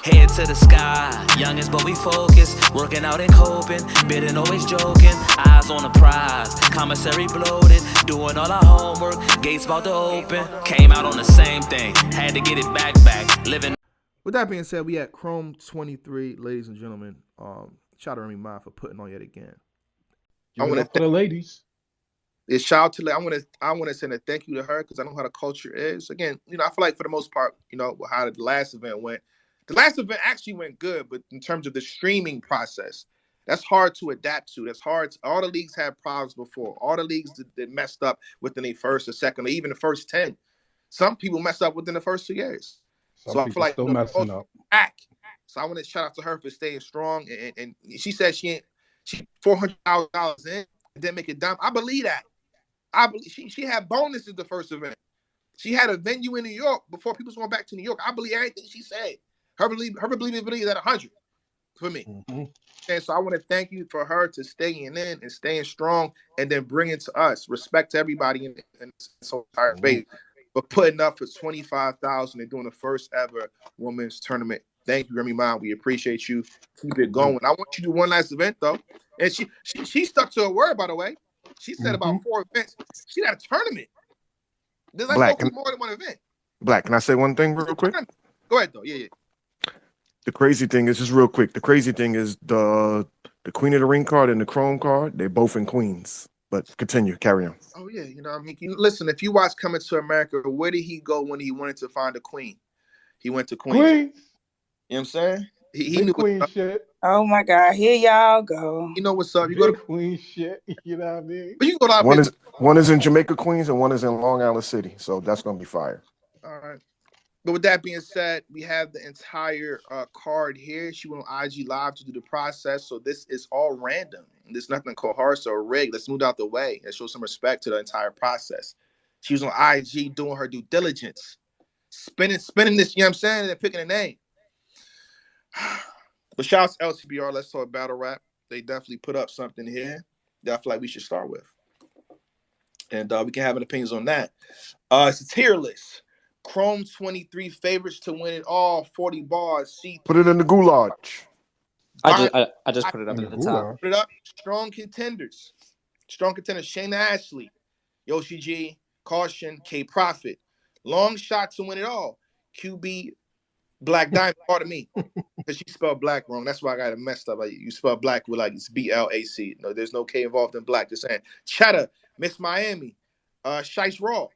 Head to the sky, youngins but we focus. Working out and coping, bidding always joking. Eyes on the prize, commissary bloated. Doing all our homework, gates about to open. Came out on the same thing, had to get it back. Living. With that being said, we at Chrome 23, ladies and gentlemen. Shout out to Remy Ma for putting on yet again. I want to for the ladies. Shout out to I want to send a thank you to her because I know how the culture is. Again, I feel like for the most part, how the last event went. The last event actually went good, but in terms of the streaming process, that's hard to adapt to. That's hard. All the leagues had problems before. All the leagues that messed up within the first or second, or even the first 10. Some people messed up within the first 2 years. So I feel like still messing up. So I want to shout out to her for staying strong. And she said she $400,000 in and didn't make it down. I believe that. I believe she had bonuses the first event. She had a venue in New York before people was going back to New York. I believe everything she said. Her believability is at 100 for me. Mm-hmm. And so I want to thank you for her to staying in and staying strong and then bring it to us. Respect to everybody in this entire space. But putting up for $25,000 and doing the first ever women's tournament. Thank you, Remy Ma. We appreciate you. Keep it going. I want you to do one last event though. And she stuck to her word, by the way. She said about 4 events. She got a tournament. There's like more than one event. Black, can I say one thing real quick? Go ahead though. Yeah. The crazy thing is just real quick. The crazy thing is the Queen of the Ring card and the Chrome card, they're both in Queens. But continue, carry on. Oh yeah, I mean, listen, if you watch Coming to America, where did he go when he wanted to find a queen? He went to Queens. You know what I'm saying? He knew Queen shit. Oh my God, here y'all go. You know what's up? You go to Queen shit. You know what I mean? But you go to one is in Jamaica, Queens, and one is in Long Island City. So that's gonna be fire. All right. But with that being said, we have the entire card here. She went on IG Live to do the process. So this is all random. There's nothing coerced or rigged. Let's move out the way. Let's show some respect to the entire process. She was on IG doing her due diligence. Spinning this, you know what I'm saying? And picking a name. But shout out to LCBR. Let's talk battle rap. They definitely put up something here that I feel like we should start with. And we can have an opinions on that. It's a tier list. Chrome 23 favorites to win it all. 40 bars. Put it in the goulash. I just put it up at the top. Put it up. Strong contenders. Shayna Ashley, Yoshi G, Caution, K Profit. Long shot to win it all. QB Black Diamond. Pardon me, because she spelled black wrong. That's why I got it messed up. Like, you spell black with it's BLAC. No, there's no K involved in black. Just saying. Cheddar, Miss Miami, Shice Raw.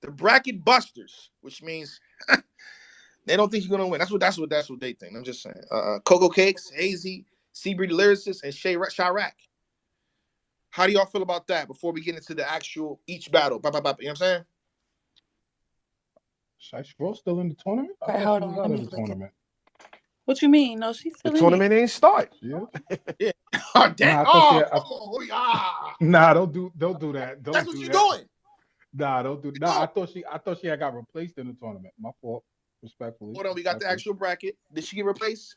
The Bracket Busters, which means they don't think you're gonna win. That's what they think. I'm just saying. Cocoa Cakes, Hazy, Seabreed Lyricist, and Chirac. How do y'all feel about that before we get into the actual each battle? You know what I'm saying? Shice Raw still in the tournament? Wait, hold on. Let me look at it. What you mean? No, she's still the tournament ain't start. Yeah. Yeah. Oh, damn. Nah, don't do that. That's what you're doing. Nah, don't do that. Nah, I thought she had got replaced in the tournament. My fault. Respectfully. Hold on, we got the actual bracket. Did she get replaced?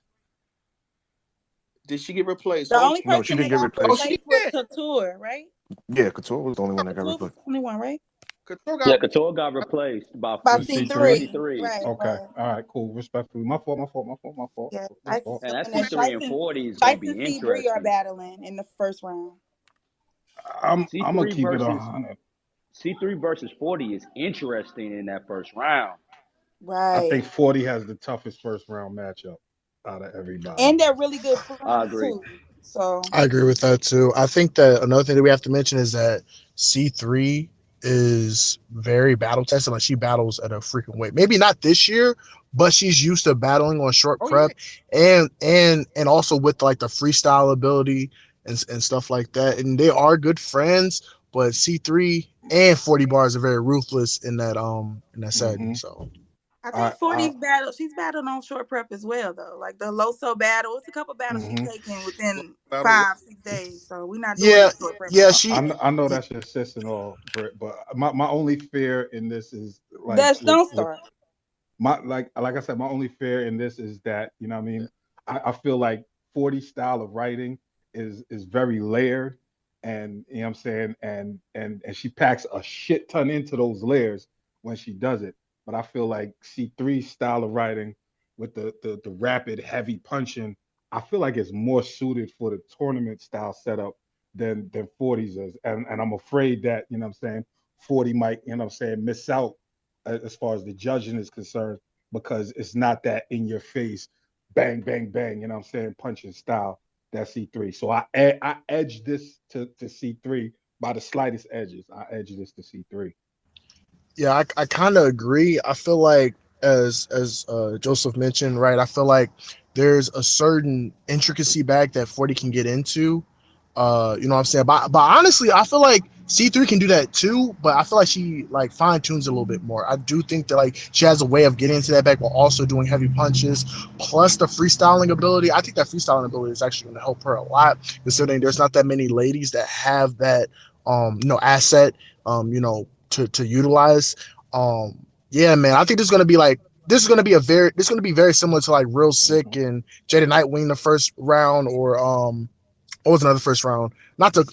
The only person she didn't get replaced. Was Couture, right? Yeah, Couture was the only one that got replaced. Only one, right? Couture got replaced by C3. Right. Okay. All right. Cool. Respectfully. My fault. Yeah. And that's C3 and 40 is gonna be interesting. Are battling in the first round. I'm gonna keep it 100. C3 versus 40 is interesting in that first round. Right. I think 40 has the toughest first round matchup out of everybody. And they're really good friends. I agree. Too. So I agree with that too. I think that another thing that we have to mention is that C3 is very battle tested. Like, she battles at a freaking weight. Maybe not this year, but she's used to battling on short prep, and also with like the freestyle ability and stuff like that. And they are good friends, but C3 and 40 bars are very ruthless in that setting. So I think 40's battle. She's battled on short prep as well, though. Like the Loso battle, it's a couple battles she's taken within 5-6 days. So we're not doing short prep. Yeah, I know that's your sis and all, but my only fear in this is like don't start. Like I said, my only fear in this is that, you know what I mean? I feel like 40 style of writing is very layered, and you know what I'm saying, and she packs a shit ton into those layers when she does it. But I feel like C3's style of writing with the rapid heavy punching, I feel like it's more suited for the tournament style setup than 40s is. And I'm afraid that, you know what I'm saying, 40 might, you know what I'm saying, miss out as far as the judging is concerned because it's not that in your face, bang, bang, bang, you know what I'm saying, punching style that C3. So I edge this to C3 by the slightest edges. I edge this to C3. Yeah, I kind of agree. I feel like as Joseph mentioned, right? I feel like there's a certain intricacy back that 40 can get into. You know what I'm saying? But honestly, I feel like C3 can do that too, but I feel like she like fine tunes a little bit more. I do think that like she has a way of getting into that back while also doing heavy punches, plus the freestyling ability. I think that freestyling ability is actually going to help her a lot, considering there's not that many ladies that have that asset to utilize. Yeah, man, I think this is gonna be like this is gonna be very similar to like Real Sick and Jada Nightwing the first round, or what was another first round? Not in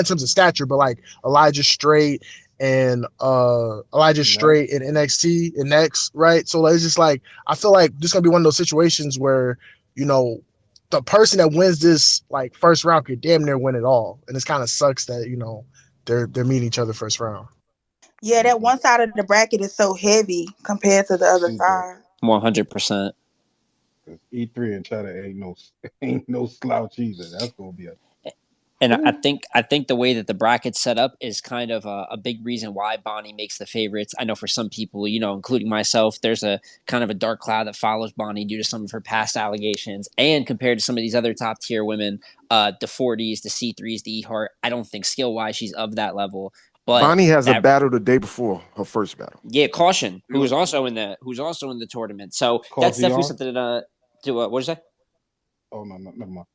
terms of stature, but like Elijah Straight in NXT and Next, right? So like, it's just like I feel like this is gonna be one of those situations where the person that wins this like first round could damn near win it all, and it's kind of sucks that they're meeting each other first round. Yeah, that one side of the bracket is so heavy compared to the other Super. side. 100%. Because E3 and Cheddar ain't no slouch either. That's gonna be a And I think the way that the bracket's set up is kind of a big reason why Bonnie makes the favorites. I know for some people, including myself, there's a kind of a dark cloud that follows Bonnie due to some of her past allegations. And compared to some of these other top tier women, the 40s, the C3s, the E Heart, I don't think skill wise she's of that level. But Bonnie has a battle the day before her first battle. Yeah, Caution, who's also in the tournament. So that's definitely something to what did you say? Oh no, never mind.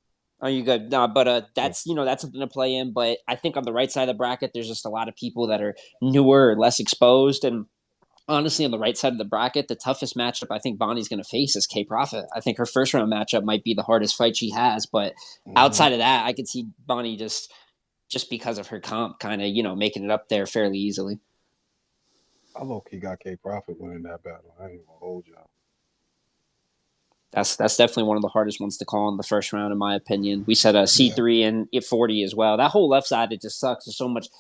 Oh, you good? No, but that's that's something to play in. But I think on the right side of the bracket, there's just a lot of people that are newer or less exposed. And honestly, on the right side of the bracket, the toughest matchup I think Bonnie's going to face is K Profit. I think her first round matchup might be the hardest fight she has. But outside of that, I could see Bonnie just because of her comp, kind of making it up there fairly easily. I low-key got K Profit winning that battle. I ain't gonna hold y'all. That's definitely one of the hardest ones to call in the first round, in my opinion. We said C3 and 40 as well. That whole left side, it just sucks. There's so much,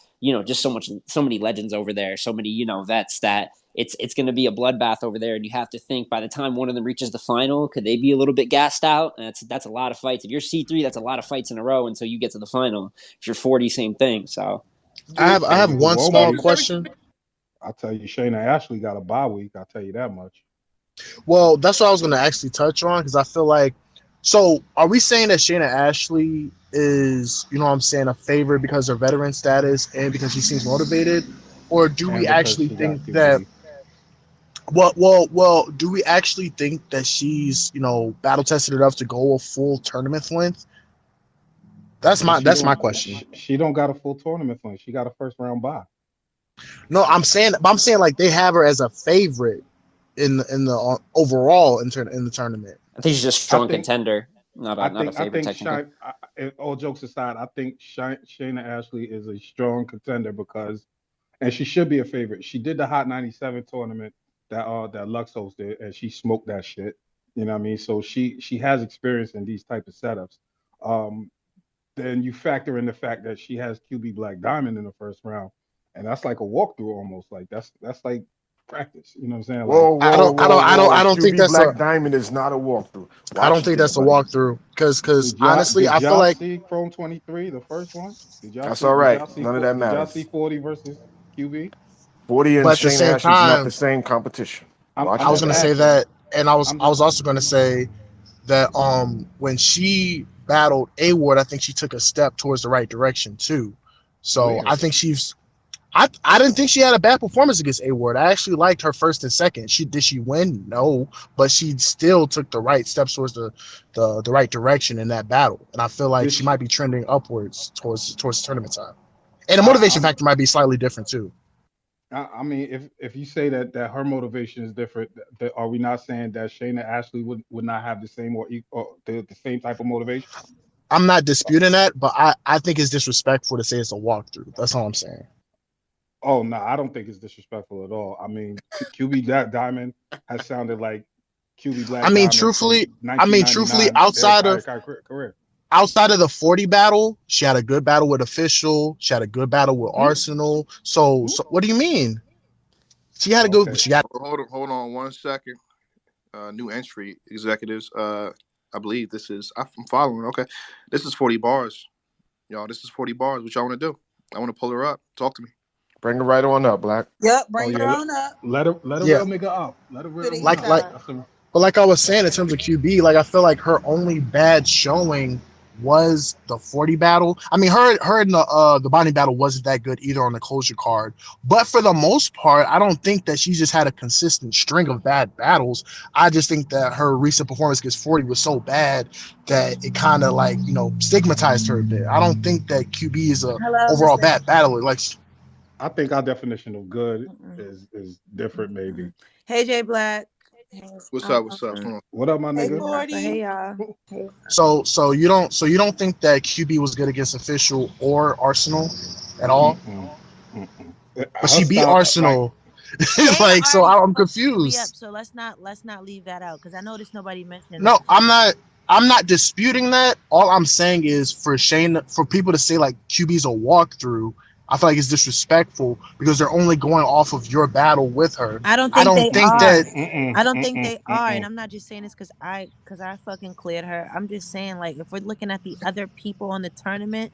so many legends over there, so many, vets that it's going to be a bloodbath over there. And you have to think by the time one of them reaches the final, could they be a little bit gassed out? And that's a lot of fights. If you're C3, that's a lot of fights in a row until you get to the final. If you're 40, same thing. So I have one small question. I'll tell you, Shayna Ashley got a bye week. I'll tell you that much. Well, that's what I was going to actually touch on, because I feel like, so are we saying that Shayna Ashley is, a favorite because of her veteran status and because she seems motivated? Or do we actually think that, do we actually think that she's, battle tested enough to go a full tournament length? That's my question. She don't got a full tournament length. She got a first round bye. No, I'm saying like they have her as a favorite in the overall in the tournament. I think she's just a strong contender, not a favorite. All jokes aside, I think Shayna Ashley is a strong contender and she should be a favorite. She did the Hot 97 tournament that Lux hosted, and she smoked that shit. You know what I mean? So she has experience in these type of setups. Then you factor in the fact that she has QB Black Diamond in the first round, and that's like a walkthrough almost. Like that's like practice. You know what I'm saying? Like, I don't think that's Black Diamond is not a walkthrough. I don't think that's a walkthrough because honestly, I feel like see Chrome 23, the first one. That's all right. None of that matters. Did y'all see 40 versus QB? 40 and Shayna Ashley's not the same competition. I was going to say that, and I was also going to say that when she battled A Ward, I think she took a step towards the right direction too. So I think I didn't think she had a bad performance against A Ward. I actually liked her first and second. Did she win? No, but she still took the right steps towards the right direction in that battle. And I feel like she might be trending upwards towards tournament time. And the motivation factor might be slightly different too. I mean, if you say that her motivation is different, are we not saying that Shayna Ashley would not have the same or the same type of motivation? I'm not disputing that, but I think it's disrespectful to say it's a walkthrough. That's all I'm saying. Oh no, I don't think it's disrespectful at all. I mean, QB Diamond has sounded like QB Black I mean, Diamond from truthfully, 1999, their entire career. outside of the 40 battle, she had a good battle with Official. She had a good battle with Arsenal. So what do you mean? She had a good. Okay. She got. Hold on 1 second. New entry executives. I believe this is. I'm following. Okay, this is 40 bars, y'all. This is 40 bars. What y'all want to do? I want to pull her up. Talk to me. Bring it right on up, Black. Yep, Oh bring her yeah, on up let a Yeah, real nigga up. Let a to real the nigga east like up. side. but like I was saying in terms of QB, like I feel like her only bad showing was the 40 battle. I mean, her in the Bonnie battle wasn't that good either on the closure card. But for the most part, I don't think that she just had a consistent string of bad battles. I just think that her recent performance against 40 was so bad that it kind of like, stigmatized her a bit. I don't think that QB is a Hello, overall Mister. bad battler. Like, I think our definition of good is different, maybe. Hey, Jayblac. Hey, What's up? What's up? Hold on. What up, my hey, nigga? 40. Hey, y'all. Hey. so you don't think that QB was good against Official or Arsenal at all? Mm-mm. Mm-mm. But Her she beat style, like, Arsenal. Shayna Like, so already I'm fucked QB up, confused. so let's not leave that out because I noticed nobody mentioned No, that. I'm not disputing that. All I'm saying is for people to say like QB's a walkthrough, I feel like it's disrespectful because they're only going off of your battle with her. I don't I think don't they think mm-mm, that are. mm-mm, I don't think mm-mm, they are, and mm-mm. I'm not just saying this because I fucking cleared her. I'm just saying like if we're looking at the other people on the tournament,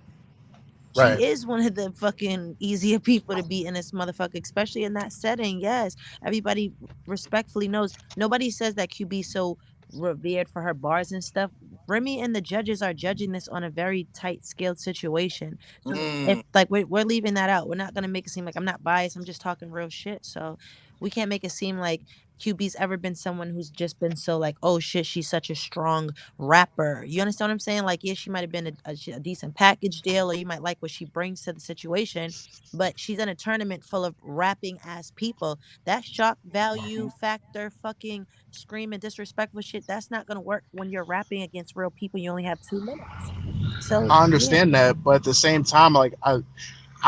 right. she is one of the fucking easier people to beat in this motherfucker, especially in that setting. Yes, everybody respectfully knows. Nobody says that QB so revered for her bars and stuff. Remy and the judges are judging this on a very tight scaled situation. So if like we're leaving that out, we're not gonna make it seem like I'm not biased. I'm just talking real shit. So we can't make it seem like QB's ever been someone who's just been so like, oh shit, she's such a strong rapper. You understand what I'm saying? Like, yeah, she might have been a decent package deal, or you might like what she brings to the situation, but she's in a tournament full of rapping ass people. That shock value factor, fucking screaming disrespectful shit, that's not gonna work when you're rapping against real people. You only have 2 minutes. So I yeah. understand that, but at the same time, like I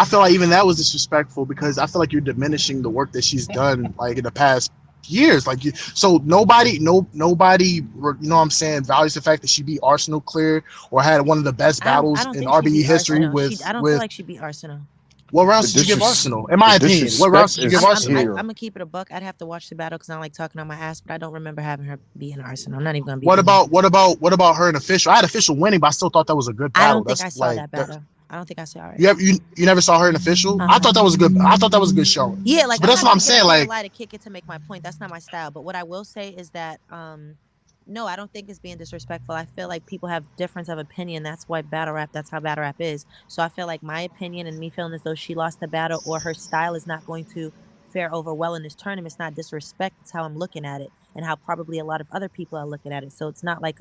feel like even that was disrespectful because I feel like you're diminishing the work that she's done like in the past years. Like so nobody, you know what I'm saying, values the fact that she beat Arsenal clear or had one of the best I battles don't in think she RBE beat history Arsenal. with I don't feel like she beat Arsenal. what The rounds did you give disres Arsenal? In the my opinion, what rounds disrespect did you give is Arsenal? here. I'm gonna keep it a buck. I'd have to watch the battle because I don't like talking on my ass, but I don't remember having her beating Arsenal. I'm not even gonna be What funny. about her and Official? I had Official winning, but I still thought that was a good I battle. don't think That's I saw like that battle. I don't think I saw it. you never saw her in Official? I Uh-uh. thought that was a good. I thought that was a good showing. Yeah, like But I'm that's not what I'm gonna get saying. up here and Like lie to kick it to make my point. That's not my style. But what I will say is that no, I don't think it's being disrespectful. I feel like people have difference of opinion. That's why battle rap, that's how battle rap is. So I feel like my opinion and me feeling as though she lost the battle or her style is not going to fare over well in this tournament. It's not disrespect. It's how I'm looking at it and how probably a lot of other people are looking at it. So it's not like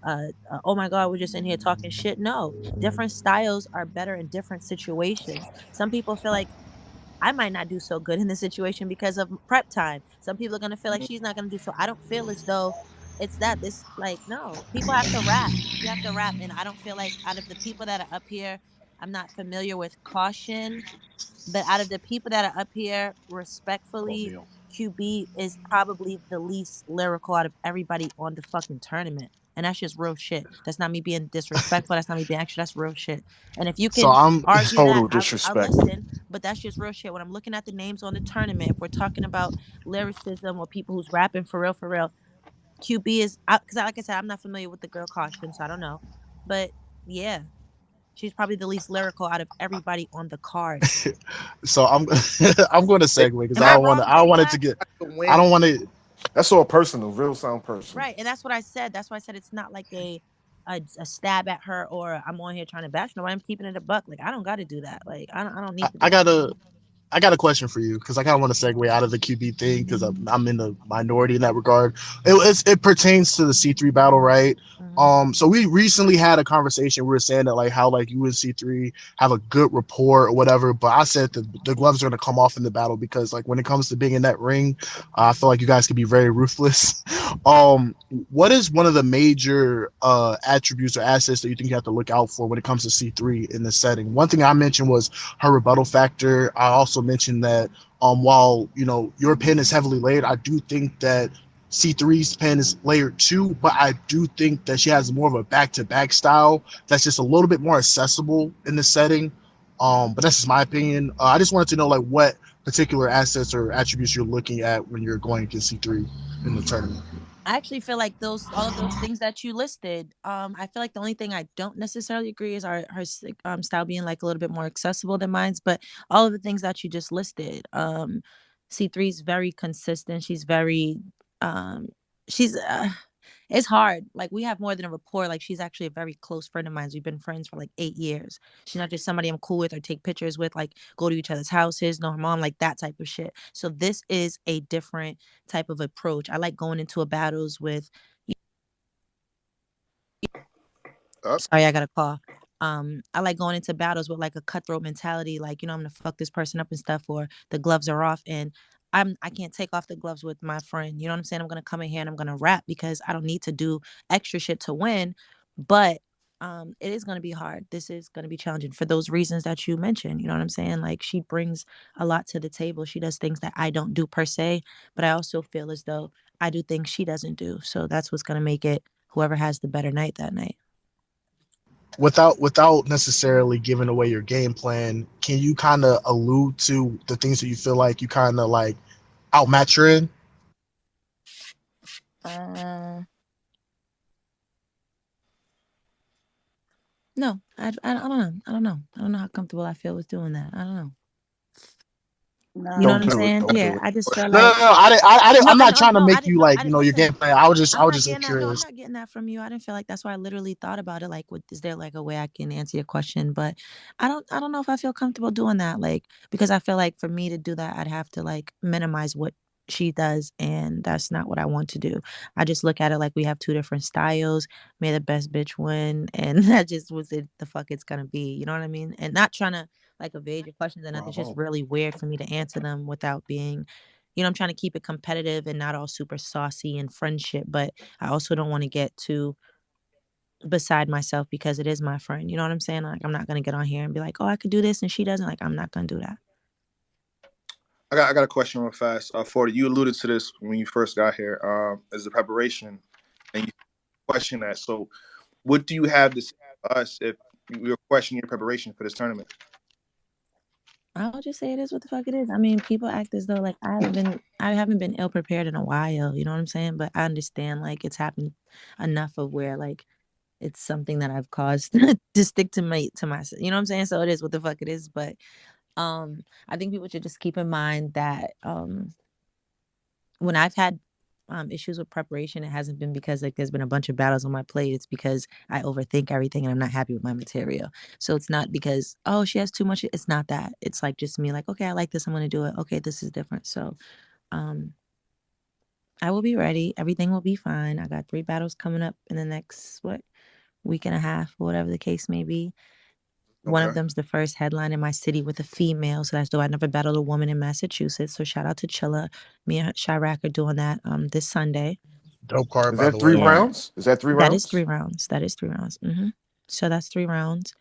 oh my God, we're just in here talking shit. No, different styles are better in different situations. Some people feel like I might not do so good in this situation because of prep time. Some people are gonna feel like she's not gonna do so. I don't feel as though it's that. This like no, people have to rap. You have to rap, and I don't feel like out of the people that are up here, I'm not familiar with Caution, but out of the people that are up here, respectfully, QB is probably the least lyrical out of everybody on the fucking tournament. And that's just real shit. That's not me being disrespectful. That's not me being extra. That's real shit. And if you so can I'm argue that, Total I'll disrespect. listen. But that's just real shit. When I'm looking at the names on the tournament, if we're talking about lyricism or people who's rapping for real, QB is because, like I said, I'm not familiar with the girl Caution, so I don't know. But yeah, she's probably the least lyrical out of everybody on the card. so I'm I'm going to segue because Am I wrong, I J don't want it to Black? get To I win. don't want to. That's all personal, real sound personal. Right, and that's what I said. That's why I said it's not like a stab at her or I'm on here trying to bash nobody. I'm keeping it a buck. Like I don't got to do that. Like I don't need to I do that. gotta I got a question for you because I kind of want to segue out of the QB thing because I'm in the minority in that regard. It pertains to the C3 battle, right? Mm-hmm. So we recently had a conversation. We were saying that like how like you and C3 have a good rapport or whatever, but I said that the gloves are gonna come off in the battle because like when it comes to being in that ring, I feel like you guys can be very ruthless. What is one of the major attributes or assets that you think you have to look out for when it comes to C3 in this setting? One thing I mentioned was her rebuttal factor. I also mentioned that while your pin is heavily laid, I do think that C3's pen is layered too, but I do think that she has more of a back-to-back style that's just a little bit more accessible in the setting. But that's just my opinion. I just wanted to know like what particular assets or attributes you're looking at when you're going against C3 in the tournament. I actually feel like all of those things that you listed. I feel like the only thing I don't necessarily agree is her style being like a little bit more accessible than mine's. But all of the things that you just listed, C3 is very consistent. She's very, she's. It's hard. Like we have more than a rapport. Like she's actually a very close friend of mine. We've been friends for like 8 years. She's not just somebody I'm cool with or take pictures with. Like go to each other's houses, know her mom, like that type of shit. So this is a different type of approach. I like going into a battles with. Sorry, I got a call. I like going into battles with like a cutthroat mentality, like, I'm gonna fuck this person up and stuff, or the gloves are off and I can't take off the gloves with my friend. You know what I'm saying? I'm gonna come in here and I'm gonna rap because I don't need to do extra shit to win. But it is gonna be hard. This is gonna be challenging for those reasons that you mentioned. You know what I'm saying? Like she brings a lot to the table. She does things that I don't do per se, but I also feel as though I do things she doesn't do. So that's what's gonna make it whoever has the better night that night. Without necessarily giving away your game plan, can you kind of allude to the things that you feel like you kind of like outmatch her in? No, I don't know. I don't know. I don't know how comfortable I feel with doing that. I don't know. You know what Don't I'm do it. saying? Don't do Yeah, it. I just feel No, like no, no. I'm not trying to no, I make didn't you know. like I didn't your listen. game plan. I was just getting that. No, I'm curious. not getting that from you. I didn't feel like that's why I literally thought about it. Like, is there like a way I can answer your question? But I don't know if I feel comfortable doing that. Like, because I feel like for me to do that, I'd have to like minimize what she does, and that's not what I want to do. I just look at it like we have two different styles. May the best bitch win, and that just was it. The fuck it's gonna be. You know what I mean? And not trying to like evade your questions and nothing. It's just really weird for me to answer them without being, I'm trying to keep it competitive and not all super saucy and friendship, but I also don't want to get too beside myself because it is my friend. You know what I'm saying? Like, I'm not going to get on here and be like, oh, I could do this and she doesn't. Like, I'm not going to do that. I got a question real fast. 40, you alluded to this when you first got here, as the preparation, and you question that. So, what do you have to say to us if you're questioning your preparation for this tournament? I'll just say it is what the fuck it is. I mean, people act as though like I haven't been ill prepared in a while. You know what I'm saying? But I understand like it's happened enough of where like it's something that I've caused to stick to myself. You know what I'm saying? So it is what the fuck it is. But I think people should just keep in mind that when I've had issues with preparation, it hasn't been because like there's been a bunch of battles on my plate. It's because I overthink everything and I'm not happy with my material. So it's not because, oh, she has too much. It's not that. It's like just me like, okay, I like this. I'm going to do it. Okay, this is different. So I will be ready. Everything will be fine. I got 3 battles coming up in the next, week and a half, or whatever the case may be. One of them's the first headline in my city with a female. So that's though I never battled a woman in Massachusetts. So shout out to Chilla. Me and Chirac are doing that this Sunday. Dope card, Is by that the three way. rounds? Is that 3 rounds? That is 3 rounds. That is 3 rounds. So that's 3 rounds.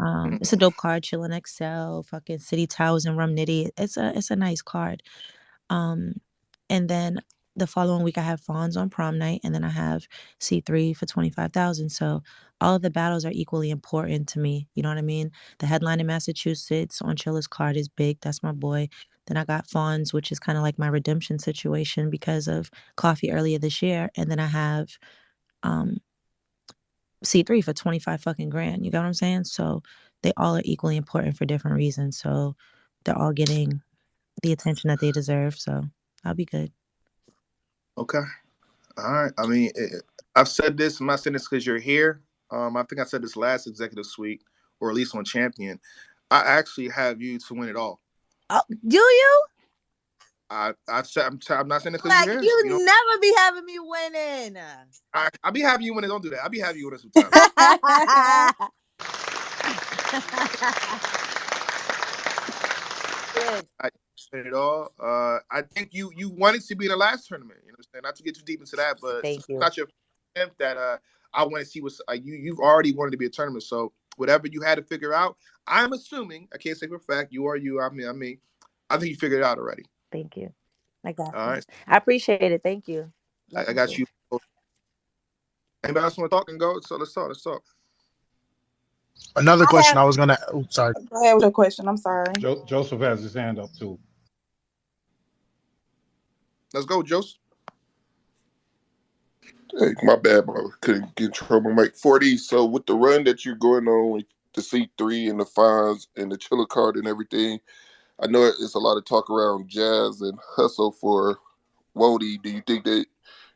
It's a dope card. Chillin' XL, fucking City Towers and Rum Nitty. It's a nice card. And then the following week I have Fawns on prom night, and then I have C3 for 25,000. So all of the battles are equally important to me. You know what I mean? The headline in Massachusetts on Chilla's card is big. That's my boy. Then I got Fawns, which is kind of like my redemption situation because of Coffee earlier this year. And then I have C3 for 25 fucking grand. You got what I'm saying? So they all are equally important for different reasons. So they're all getting the attention that they deserve. So I'll be good. Okay. All right. I mean, I've said this. I'm not saying this because you're here. I think I said this last executive suite, or at least on Champion. I actually have you to win it all. Oh, do you? I said I'm not saying it because Like you're here. you never be having me winning. I'll be having you win it. Don't do that. I'll be having you win it sometimes. Good. I said it all. I think you wanted to be in the last tournament. You understand? Not to get too deep into that, but Thank it's you. not your attempt that I want to see what's you've already wanted to be a tournament. So whatever you had to figure out, I'm assuming, I can't say for a fact, you are you, I mean, I think you figured it out already. Thank you. I got All you. right. I appreciate it. Thank you. I got you. Anybody else want to talk and go? So let's talk. Another question I was gonna. Oh, sorry. Go ahead with your question. I'm sorry. Joseph has his hand up too. Let's go, Joseph. Hey, my bad, bro. Couldn't get in trouble. Mike 40. So with the run that you're going on with the C3 and the fines and the chiller card and everything, I know it's a lot of talk around Jazz and Hustle for Wody. Do you think that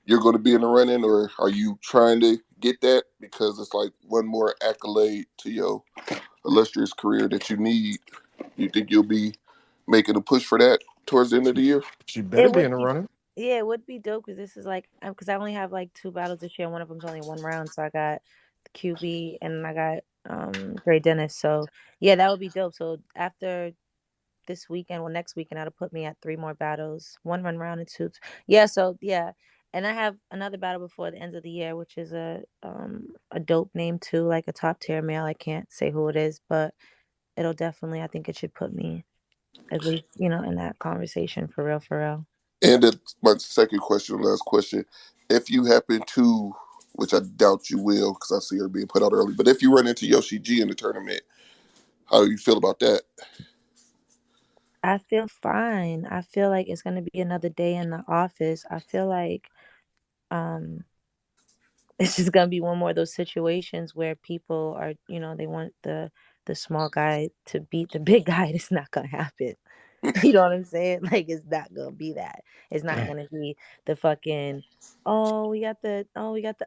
you're going to be in the running, or are you trying to get that because it's like one more accolade to your illustrious career that you need? You think you'll be making a push for that towards the end of the year? She better be in the running. Yeah, it would be dope because this is like because I only have like 2 battles this year. One of them's only 1 round, so I got the QB and I got Dre Dennis. So yeah, that would be dope. So after this weekend, well, next weekend, that'll put me at 3 more battles, 1 run round and 2. Yeah, so yeah, and I have another battle before the end of the year, which is a dope name too, like a top tier male. I can't say who it is, but it'll definitely. I think it should put me at least in that conversation for real, for real. And my second question, last question, if you happen to, which I doubt you will because I see her being put out early, but if you run into Yoshi G in the tournament, how do you feel about that? I feel fine. I feel like it's gonna be another day in the office. I feel like it's just gonna be one more of those situations where people are, they want the small guy to beat the big guy. It's not gonna happen. You know what I'm saying? Like, it's not gonna be that. It's not gonna be the fucking, we got the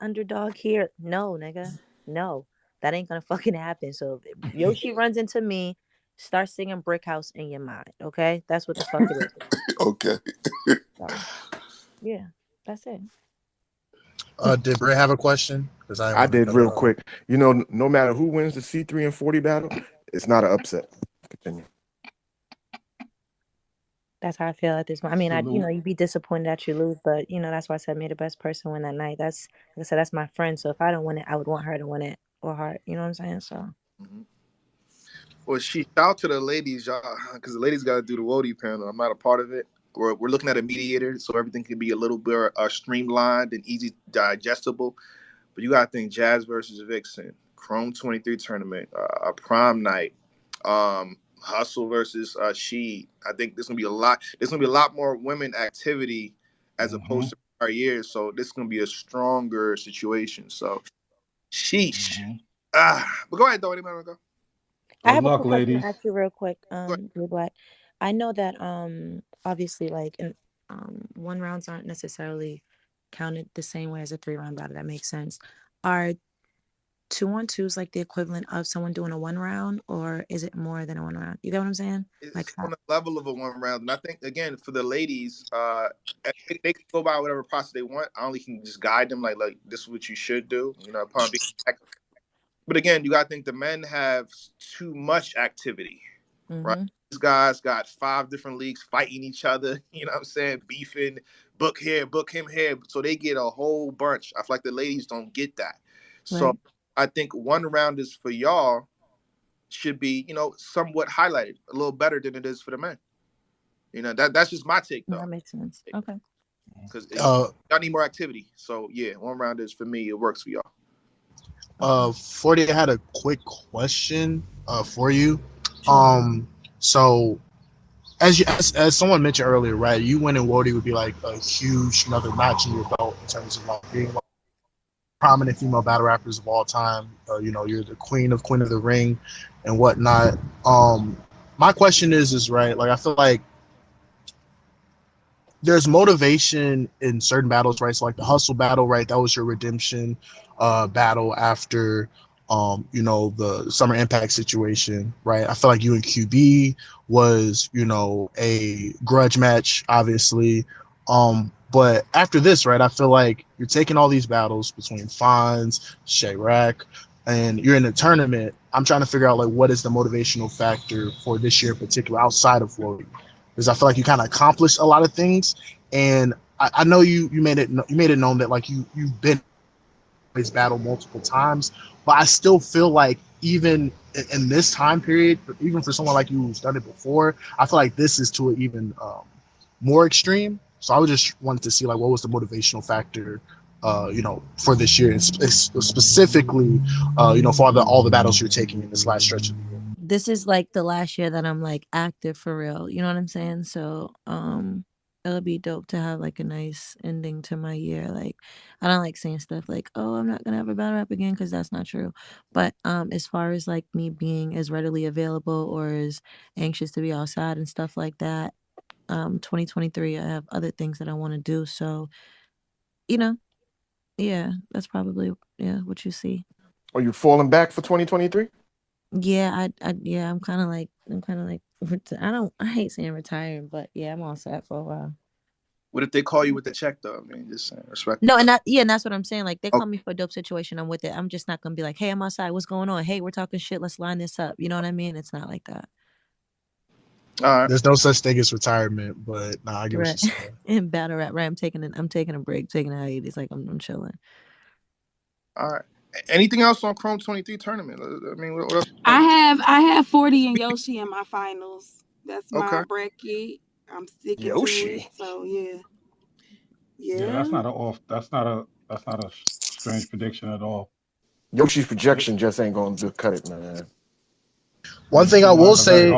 underdog here. No, nigga. No. That ain't gonna fucking happen. So if Yoshi runs into me, start singing Brick House in your mind, okay? That's what the fuck it is. Okay. So, yeah, that's it. Did Bray have a question? Because I did real quick. No matter who wins the C3 and 40 battle, it's not an upset. Continue. That's how I feel at this moment. I mean, you'd be disappointed that you lose, but that's why I said may the best person win that night. That's, like I said, that's my friend. So if I don't win it, I would want her to win it or her. You know what I'm saying? So. Well, shout out to the ladies, y'all, because the ladies got to do the Wody panel. I'm not a part of it. We're looking at a mediator, so everything can be a little bit streamlined and easy digestible. But you got to think Jazz versus Vixen, Chrome 23 tournament, a prom night, Hustle versus She. I think there's gonna be a lot. There's gonna be a lot more women activity as opposed to prior years. So this is gonna be a stronger situation. So, sheesh. But go ahead, though. Anybody wanna go? I have a quick question to ask you real quick, Jayblac. I know that obviously like in 1 rounds aren't necessarily counted the same way as a 3-round battle. That makes sense. Are 2-on-2s like the equivalent of someone doing a 1 round, or is it more than a 1 round? You get what I'm saying? It's like on the level of a 1 round, and I think again for the ladies, they can go by whatever process they want. I only can just guide them like this is what you should do. Upon being. But again, you got to think the men have too much activity, right? These guys got 5 different leagues fighting each other. You know what I'm saying? Beefing, book here, book him here. So they get a whole bunch. I feel like the ladies don't get that. So I think 1 round is for y'all should be, somewhat highlighted a little better than it is for the men. That's just my take, though. That makes sense. Okay. Because y'all need more activity. So yeah, 1 round is for me. It works for y'all. 40, I had a quick question for you. So as someone mentioned earlier, right, you winning Wody would be like a huge another notch in your belt in terms of like being one prominent female battle rappers of all time. You're the queen of the ring and whatnot. My question is right, like I feel like there's motivation in certain battles, right? So like the Hustle battle, right? That was your redemption battle after the Summer Impact situation, right? I feel like you and QB was, a grudge match, obviously. But after this, right, I feel like you're taking all these battles between Fonz, Jayblac, and you're in a tournament. I'm trying to figure out like what is the motivational factor for this year in particular outside of Wody. Because I feel like you kind of accomplished a lot of things, and I know you made it known that like you've been in this battle multiple times, but I still feel like even in this time period, even for someone like you who's done it before, I feel like this is to an even more extreme. So I would just wanted to see like what was the motivational factor, for this year, and specifically, for all the battles you're taking in this last stretch of the year. This is like the last year that I'm like active for real. You know what I'm saying? So it'll be dope to have like a nice ending to my year. Like I don't like saying stuff like, oh, I'm not gonna have a battle rap again, because that's not true. But as far as like me being as readily available or as anxious to be outside and stuff like that, 2023, I have other things that I want to do. So, yeah, that's probably what you see. Are you falling back for 2023? Yeah, I'm kind of like, I hate saying retiring, but yeah, I'm all set for a while. What if they call you with the check though? I mean, just respect. No, and that's what I'm saying. Like they call me for a dope situation, I'm with it. I'm just not gonna be like, hey, I'm outside. What's going on? Hey, we're talking shit. Let's line this up. You know what I mean? It's not like that. All right. There's no such thing as retirement, but I get what you're saying. In battle rap, right? I'm taking a break, taking a hiatus. Like I'm chilling. All right. Anything else on Chrome 23 tournament? I mean, what else? I have 40 and Yoshi in my finals. That's my bracket. I'm sticking Yoshi. to it. So yeah. Yeah, that's not a strange prediction at all. Yoshi's projection just ain't going to cut it, man. One thing I will say,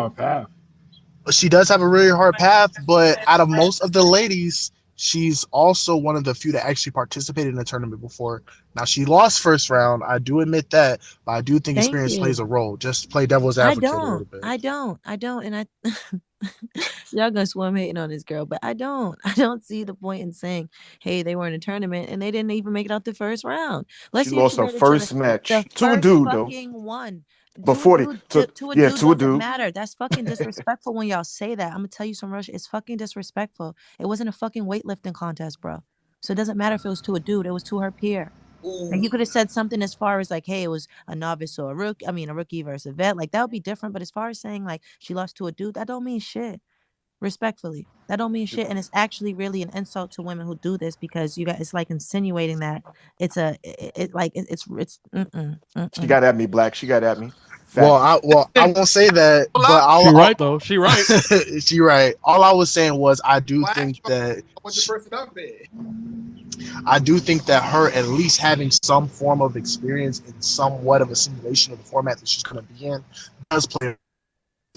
she does have a really hard path, but out of most of the ladies, she's also one of the few that actually participated in the tournament before. Now, she lost first round. I do admit that, but I do think experience plays a role. Just play devil's advocate a little bit. I don't. And y'all gonna swim hating on this girl, but I don't see the point in saying, hey, they were in a tournament and they didn't even make it out the first round. She lost her first match to a dude, though. One. But 40 to a dude doesn't dude. matter. That's fucking disrespectful when y'all say that. I'm gonna tell you some Rush. It's fucking disrespectful. It wasn't a fucking weightlifting contest, bro. So it doesn't matter if it was to a dude. It was to her peer. Like you could have said something as far as like, hey, it was a novice or a rookie. I mean, a rookie versus a vet. Like that would be different. But as far as saying like she lost to a dude, that don't mean shit. Respectfully, that don't mean shit, and it's actually really an insult to women who do this, because you guys, it's like insinuating that it's She got at me, Black. She got at me. Well, I won't say that, but she right though. She right. She right. All I was saying was I do think that her at least having some form of experience in somewhat of a simulation of the format that she's going to be in does play.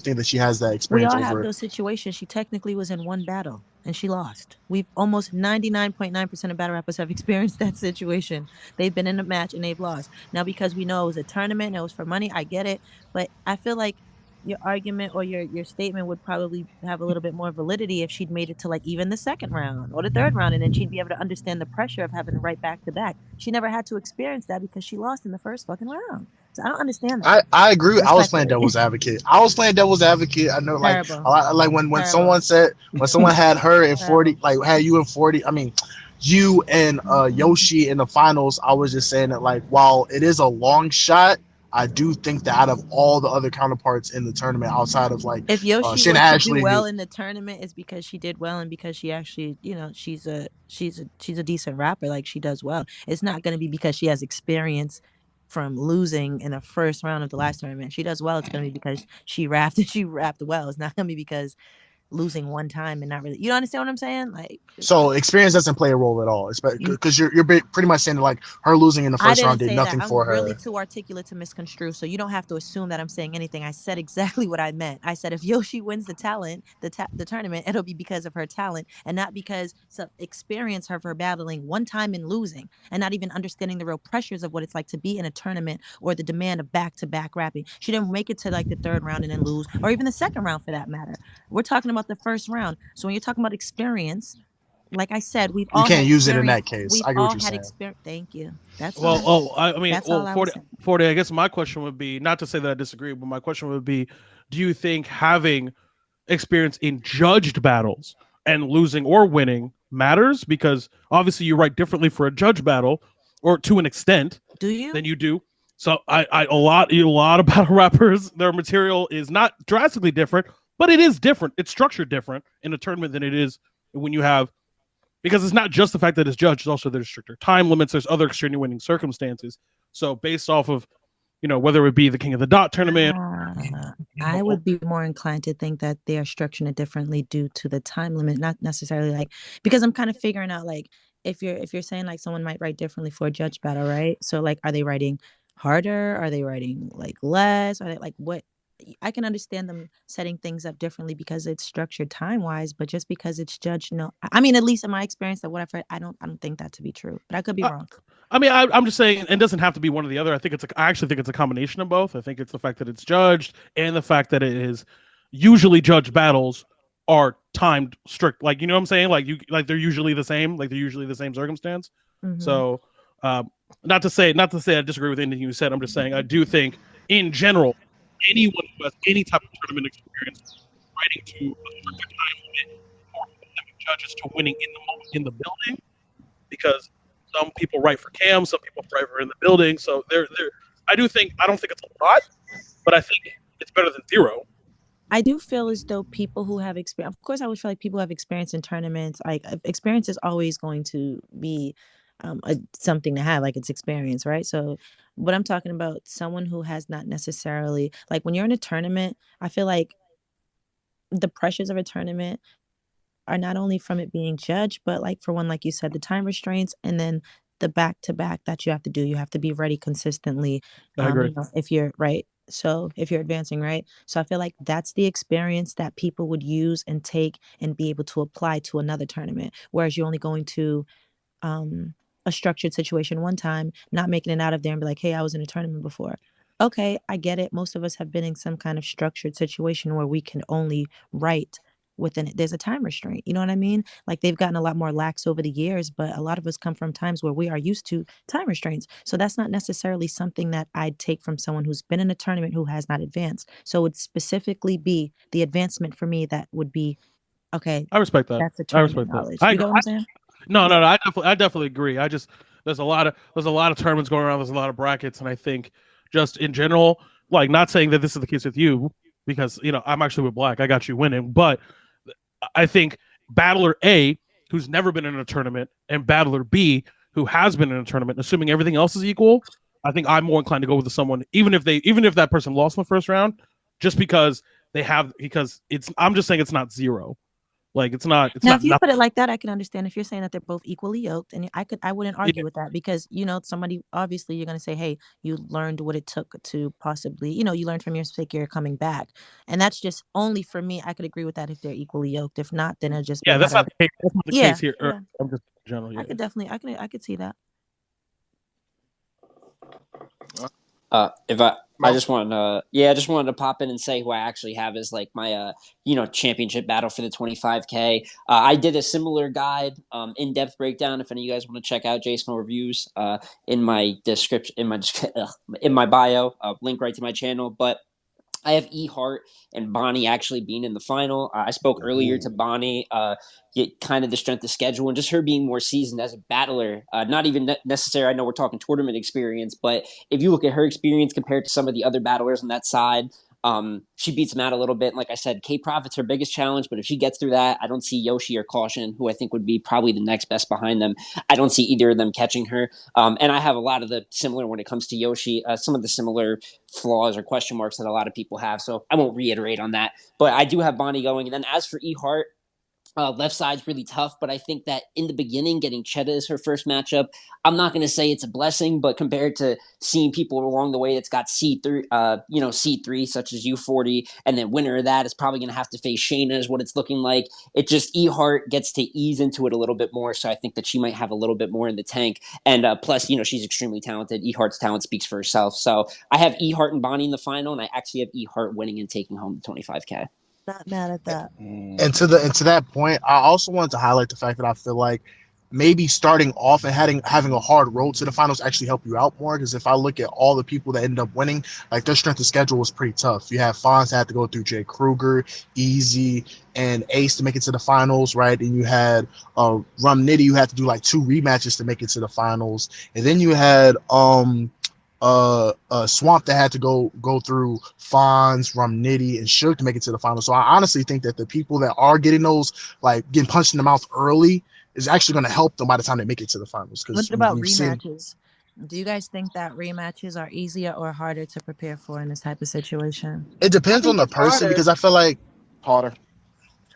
Think that she has that experience. We all have those situations. She technically was in one battle and she lost. We've almost 99.9% of battle rappers have experienced that situation. They've been in a match and they've lost. Now, because we know it was a tournament and it was for money, I get it. But I feel like your argument or your statement would probably have a little bit more validity if she'd made it to like even the second round or the third round, and then she'd be able to understand the pressure of having to right back to back. She never had to experience that because she lost in the first fucking round. So I don't understand that. I agree. I was playing devil's advocate. I know, like when someone said, when someone had her in 40, like had you in 40, I mean, you and Yoshi in the finals, I was just saying that like, while it is a long shot, I do think that out of all the other counterparts in the tournament, outside of like, if Yoshi was to do well in the tournament, it's because she did well and because she actually, she's a decent rapper. Like she does well. It's not going to be because she has experience from losing in the first round of the last tournament. She does well. It's going to be because she rapped and she rapped well. It's not going to be because losing one time and not really, you understand what I'm saying? Like, so experience doesn't play a role at all, because you're pretty much saying that like her losing in the first round did nothing for her. I'm really too articulate to misconstrue, so you don't have to assume that I'm saying anything. I said exactly what I meant. I said if Yoshi wins the tournament, it'll be because of her talent and not because of experience of her battling one time and losing and not even understanding the real pressures of what it's like to be in a tournament or the demand of back-to-back rapping. She didn't make it to like the third round and then lose, or even the second round for that matter. We're talking about the first round. So when you're talking about experience, like I said, you can't use it in that case. I get what you're saying. Thank you. That's 40. I guess my question would be, not to say that I disagree, but my question would be, do you think having experience in judged battles and losing or winning matters? Because obviously you write differently for a judge battle, or to an extent, do you? Than you do. So a lot of battle rappers, their material is not drastically different, but it is different. It's structured different in a tournament than it is when you have, because it's not just the fact that it's judged, it's also there's stricter time limits, there's other extenuating circumstances. So based off of, whether it be the King of the Dot tournament, I would be more inclined to think that they are structuring it differently due to the time limit, not necessarily like because I'm kind of figuring out like if you're saying like someone might write differently for a judge battle, right? So like, are they writing harder? Are they writing like less? Are they like what? I can understand them setting things up differently because it's structured time wise, but just because it's judged, no. I mean, at least in my experience, that what I've heard, I don't think that to be true, but I could be wrong. I mean, I'm just saying it doesn't have to be one or the other. I actually think it's a combination of both. I think it's the fact that it's judged and the fact that it is usually judged battles are timed strict. Like, you know what I'm saying? Like they're usually the same. Like they're usually the same circumstance. Mhm. So, not to say I disagree with anything you said. I'm just saying I do think in general, anyone who has any type of tournament experience writing to a stricter time limit or judges to winning in the moment in the building, because some people write for Cam, some people write for in the building. So I don't think it's a lot, but I think it's better than zero. I do feel as though people who have experience, of course, I would feel like people who have experience in tournaments, like experience is always going to be something to have, like it's experience, right? So, what I'm talking about, someone who has not necessarily, like when you're in a tournament, I feel like the pressures of a tournament are not only from it being judged, but like for one, like you said, the time restraints and then the back to back that you have to do. You have to be ready consistently. I agree. You know, if you're right. So if you're advancing, right? So I feel like that's the experience that people would use and take and be able to apply to another tournament. Whereas you're only going to a structured situation one time, not making it out of there and be like, hey, I was in a tournament before. Okay, I get it. Most of us have been in some kind of structured situation where we can only write within it. There's a time restraint. You know what I mean? Like they've gotten a lot more lax over the years, but a lot of us come from times where we are used to time restraints. So that's not necessarily something that I'd take from someone who's been in a tournament who has not advanced. So it would specifically be the advancement for me that would be, okay, I respect that. that's the I tournament respect that. knowledge. I You agree. get what I'm saying? No, I definitely agree. I just there's a lot of tournaments going around. There's a lot of brackets, and I think just in general, like not saying that this is the case with you, because you know I'm actually with Black. I got you winning, but I think battler A, who's never been in a tournament, and battler B, who has been in a tournament, assuming everything else is equal, I think I'm more inclined to go with someone, even if that person lost in the first round, just because it's. I'm just saying it's not zero. Like it's not. Now, not if you nothing. put it like that, I can understand. If you're saying that they're both equally yoked, and I wouldn't argue Yeah. with that because you know somebody obviously you're going to say, hey, you learned what it took to possibly, you know, you learned from your mistake, you're coming back, and that's just only for me. I could agree with that if they're equally yoked. If not, then it'll just be a Yeah, that's matter not of the case. That's not the yeah, case here. yeah. I'm just in general. Yeah. I could definitely, I could see that. If I just wanted to pop in and say who I actually have as like my championship battle for the 25K. I did a similar guide, in-depth breakdown. If any of you guys want to check out Jason reviews, in my description, in my bio, link right to my channel. But I have E Hart and Bonnie actually being in the final. I spoke earlier to Bonnie, kind of the strength of schedule and just her being more seasoned as a battler. Not even necessary. I know we're talking tournament experience, but if you look at her experience compared to some of the other battlers on that side, she beats him out a little bit. And like I said, K-Profit's her biggest challenge, but if she gets through that, I don't see Yoshi or Caution, who I think would be probably the next best behind them. I don't see either of them catching her. And I have a lot of the similar when it comes to Yoshi, some of the similar flaws or question marks that a lot of people have. So I won't reiterate on that, but I do have Bonnie going. And then as for E Hart, left side's really tough, but I think that in the beginning, getting Chetta as her first matchup, I'm not going to say it's a blessing, but compared to seeing people along the way that's got C3, C3 such as U40, and then winner of that is probably going to have to face Shayna is what it's looking like. It just E-Heart gets to ease into it a little bit more, so I think that she might have a little bit more in the tank. And plus, she's extremely talented. E-Heart's talent speaks for herself. So I have E-Heart and Bonnie in the final, and I actually have E-Heart winning and taking home the 25K. Not mad at that. And to that point, I also wanted to highlight the fact that I feel like maybe starting off and having a hard road to the finals actually help you out more. Because if I look at all the people that ended up winning, like their strength of schedule was pretty tough. You have Fonz had to go through Jay Kruger, Easy, and Ace to make it to the finals, right? And you had Rum Nitty, you had to do like 2 rematches to make it to the finals, and then you had Swamp that had to go through Fonz, Rum Nitty, and Shook to make it to the final. So I honestly think that the people that are getting those, like getting punched in the mouth early, is actually going to help them by the time they make it to the finals. What about rematches? Do you guys think that rematches are easier or harder to prepare for in this type of situation? It I depends on think the it's person harder. because I feel like Harder.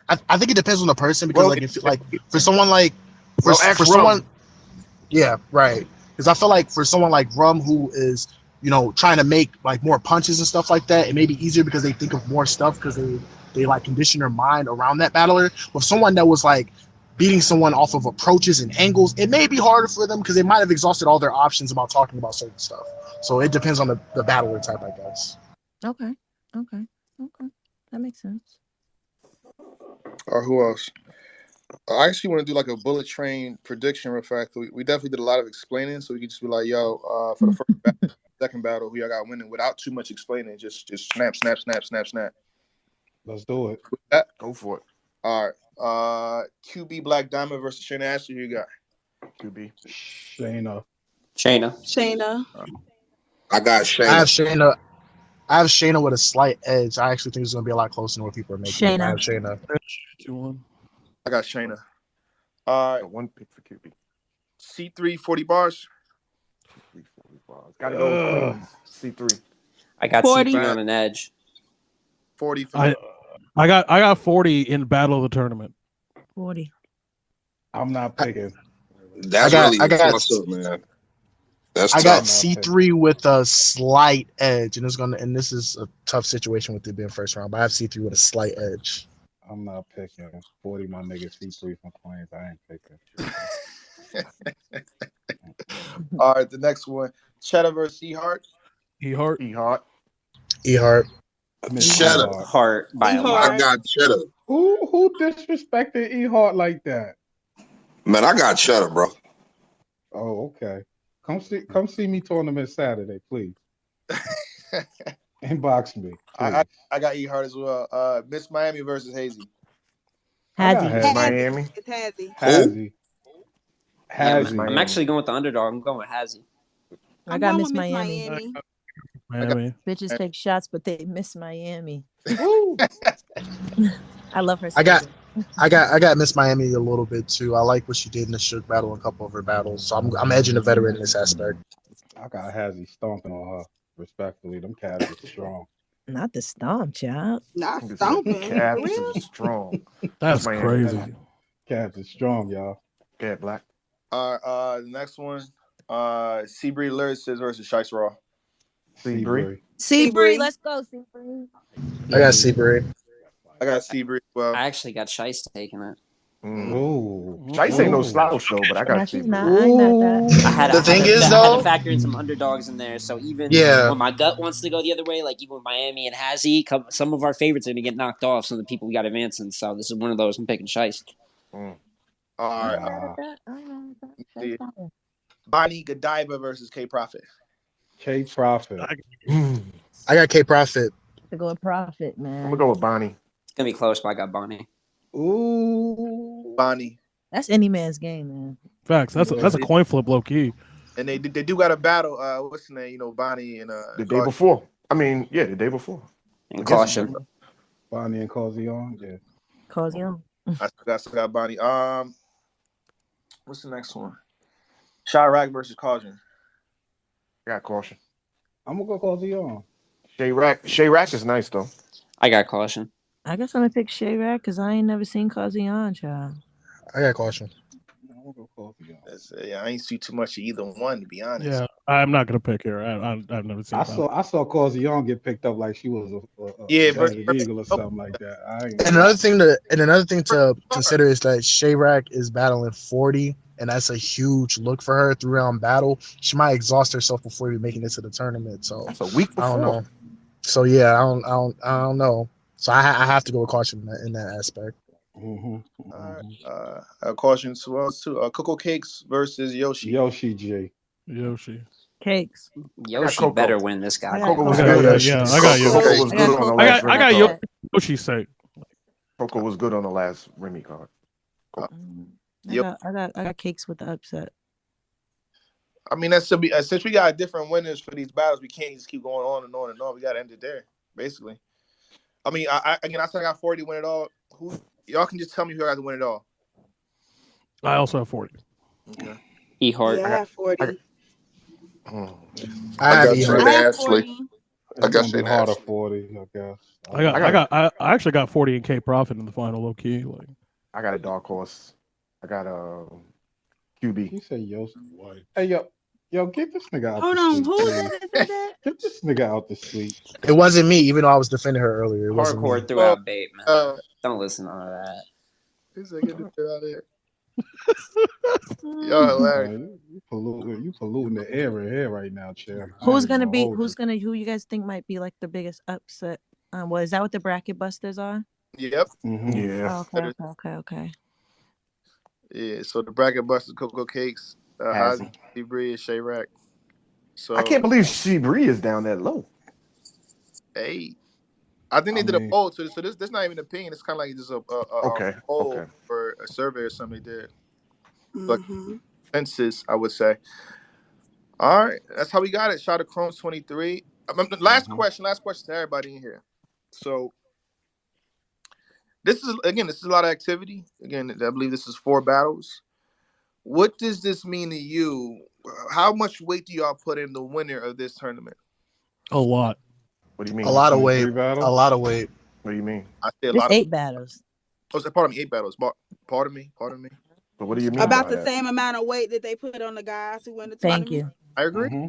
I think it depends on the person because Well, like if like for someone like well, ask for someone Rum. yeah, right. Because I feel like for someone like Rum who is, trying to make like more punches and stuff like that, it may be easier because they think of more stuff because they like condition their mind around that battler. With someone that was like beating someone off of approaches and angles, it may be harder for them because they might have exhausted all their options about talking about certain stuff. So it depends on the battler type, I guess. Okay. Okay. Okay. That makes sense. Or who else? I actually want to do like a bullet train prediction real fast. We definitely did a lot of explaining, so we could just be like, "Yo, for the first battle, second battle, who y'all got winning?" Without too much explaining, just snap, snap, snap, snap, snap. Let's do it. With that, Go for it. all right. QB Black Diamond versus Shayna Ashley. Who you got? QB. Shayna. Shayna. I got I have Shayna. Shayna. I have Shayna with a slight edge. I actually think it's going to be a lot closer than what people are making it. I have Shayna. Shayna. 2-1. I got Shayna. All right. Got one pick for QB. C3 40 bars. 340 bars. Got to go with Queens. C3. I got 40. C3 on an edge. 40 for me. I got 40 in Battle of the Tournament. 40. I'm not picking. That's really a toss-up, man. That's I tough. got C3 with a slight edge, and this is a tough situation with it being first round. But I have C3 with a slight edge. I'm not picking. 40, my nigga C3 from Queens. I ain't picking. All right, the next one. Cheddar versus E-Heart. E-Heart. E-Heart. E-Heart. Cheddar. Heart by a lot. I got Cheddar. Who disrespected E-Heart like that? Man, I got Cheddar, bro. Oh, okay. Come see me tournament Saturday, please. Inbox me, please. I got E-Heart as well. Miss Miami versus Hazy. Hazzy. Miami. It's Hazzy. Hazzy. Yeah, Hazzy. I'm actually going with the underdog. I'm going with Hazzy. I I'm got going Miss with Miss Miami. Miami. Miami. Bitches take shots, but they miss Miami. Woo. I love her. I slogan. got Miss Miami a little bit too. I like what she did in the Shook battle and a couple of her battles. So I'm edging the veteran in this aspect. I got Hazzy stomping on her. Respectfully, them calves are strong. Not the stomp, child. Not Nigga said stomping. Cavs For real? is strong. That's Miami. crazy. Calves are strong, y'all. Yeah, Black. The next one. Seabree Lyricist versus Shice Raw. C3. Seabree, let's go, Seabree. I got Seabury. I got Seabree as well. I actually got Shice taking it. Ooh. Shice ain't no slouch though, but I got She's Seabree. not. I ain't mad at that. The thing is, I had to though, factor in some underdogs in there. So even Yeah. when my gut wants to go the other way, like even with Miami and Hazzy, some of our favorites are going to get knocked off. Some of the people we got advancing. So this is one of those. I'm picking Shice. All I ain't right. mad at that. I ain't mad at that. See. That's fine. Bonnie Godiva versus K Profit. K Profit. I got K Profit. To go with Profit, man. I'm gonna go with Bonnie. It's going to be close, but I got Bonnie. Ooh. Bonnie. That's any man's game, man. Facts. That's a coin flip, low key. And they do got a battle. What's the name? Bonnie and The day before. I mean, yeah, the day before. And Caution. Bonnie and Cauzion, yeah. Cauzion. I still got Bonnie. What's the next one? Chirac versus Caution. I got Caution. I'm gonna go Cauzion. Shay Rack is nice though. I got Caution. I guess I'm gonna pick Chirac because I ain't never seen Cauzion, child. I got Caution. I'm gonna go Cauzion. I ain't see too much of either one, to be honest. Yeah, I'm not gonna pick her. I've never seen. I saw Cauzion get picked up like she was a Desert Eagle or something like that. And another thing to consider is that Chirac is battling 40, and that's a huge look for her 3-round battle. She might exhaust herself before even making it to the tournament. So that's a week before. I don't know. So yeah, I don't know. So I have to go with Caution in that aspect. All right. Caution to us too. Cocoa Cakes versus Yoshi. Yoshi G. Yoshi. Cakes. Yoshi better win this guy. Coco was good. Yeah, I got Yoshi. Coco was good on the last. I got Yoshi's sake. Coco was good on the last Remy card. I got Cakes with the upset. I mean, that should be since we got different winners for these battles, we can't just keep going on and on and on. We got to end it there, basically. I mean, I still got 40 to win it all. Y'all can just tell me who got to win it all. I also have 40. Okay. E-Heart. Yeah, I have 40. I I have got E you in I Hurt. have Ashley. 40. I It's got gonna you be in harder Ashley. 40, I guess. I actually got 40 in K Profit in the final, low key. Like, I got a dark horse. I got QB. He said, "Yo, hey yo, get this nigga out Hold the on. suite, Who was please. that that said that? Get this nigga out the suite." It wasn't me, even though I was defending her earlier. It wasn't Hardcore me. threw Oh, out bait, man. uh, Don't listen to all that. he's like, get this shit out of here. Y'all hilarious. You polluting the air in here right now, Chair. I Who's ain't even gonna gonna be? hold you. Who you guys think might be like the biggest upset? What is that? What the bracket busters are? Yep. Yeah. Oh, okay. Yeah. So the bracket busters, Cocoa Cakes, Hazzy. Hazy Bree, Shay Rack. So I can't believe Shibri is down that low. hey, I think they did a poll. So this not even an opinion. It's kind of like just a poll or a survey or something they did. But census, I would say. All right, that's how we got it. Shout out to Chrome's 23. Last question to everybody in here. So this is a lot of activity. Again, I believe this is 4 battles. What does this mean to you? How much weight do y'all put in the winner of this tournament? a lot. What do you mean? A lot of weight. A lot of weight. What do you mean? I say a There's lot. 8 battles. Oh, pardon me, 8 battles. Pardon me. But what do you mean About by the that? same amount of weight that they put on the guys who win the tournament. Thank you. I agree.